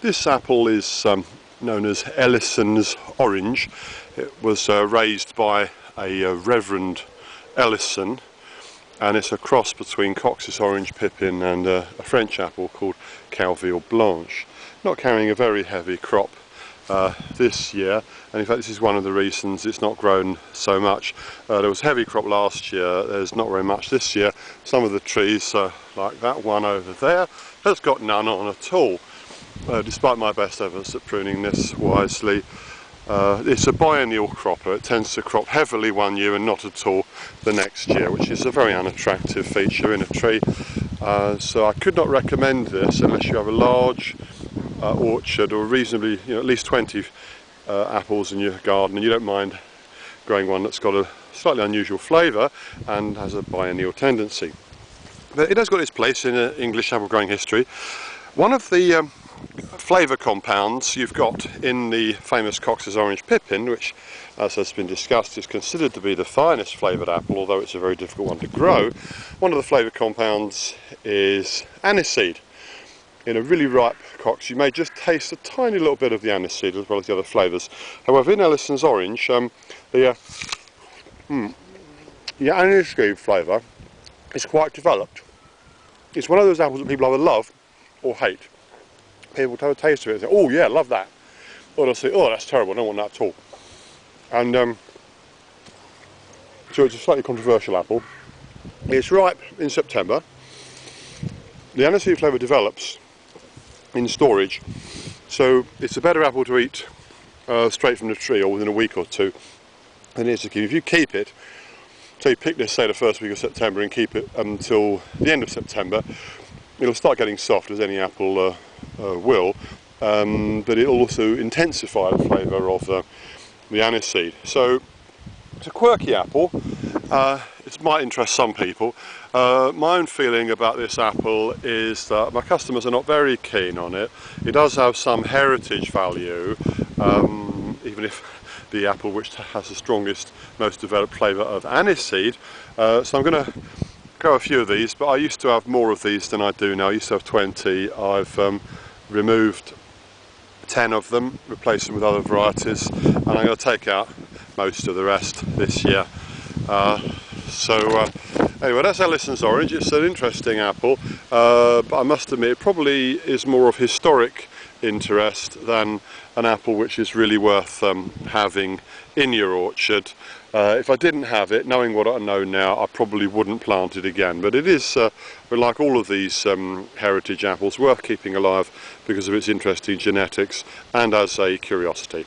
This apple is known as Ellison's Orange. It was raised by a Reverend Ellison, and it's a cross between Cox's Orange Pippin and a French apple called Calville Blanche. Not carrying a very heavy crop this year, and in fact this is one of the reasons it's not grown so much. There was a heavy crop last year, there's not very much this year. Some of the trees, like that one over there, has got none on at all. Despite my best efforts at pruning this wisely. It's a biennial cropper. It tends to crop heavily one year and not at all the next year, which is a very unattractive feature in a tree. So I could not recommend this unless you have a large orchard or reasonably, at least 20 apples in your garden, and you don't mind growing one that's got a slightly unusual flavour and has a biennial tendency. But it has got its place in English apple growing history. One of the flavour compounds you've got in the famous Cox's Orange Pippin, which, as has been discussed, is considered to be the finest flavoured apple, although it's a very difficult one to grow. One of the flavour compounds is aniseed. In a really ripe Cox you may just taste a tiny little bit of the aniseed as well as the other flavours. However, in Ellison's Orange, the aniseed flavour is quite developed. It's one of those apples that people either love or hate. People have a taste of it and say, oh yeah, love that. Or they'll say, oh that's terrible, I don't want that at all. And so it's a slightly controversial apple. It's ripe in September. The aniseed flavour develops in storage, so it's a better apple to eat straight from the tree or within a week or two than it is to keep. If you keep it, so you pick this, say, the first week of September and keep it until the end of September, it'll start getting soft, as any apple will, but it'll also intensify the flavour of the aniseed. So it's a quirky apple. It might interest some people. My own feeling about this apple is that my customers are not very keen on it. It does have some heritage value, even if the apple which has the strongest, most developed flavour of aniseed. So I'm going to grow a few of these, but I used to have more of these than I do now. I used to have 20. I've removed 10 of them, replaced them with other varieties, and I'm going to take out most of the rest this year. Anyway, that's Ellison's Orange. It's an interesting apple, but I must admit it probably is more of historic interest than an apple which is really worth having in your orchard. If I didn't have it, knowing what I know now, I probably wouldn't plant it again. But it is, like all of these heritage apples, worth keeping alive because of its interesting genetics and as a curiosity.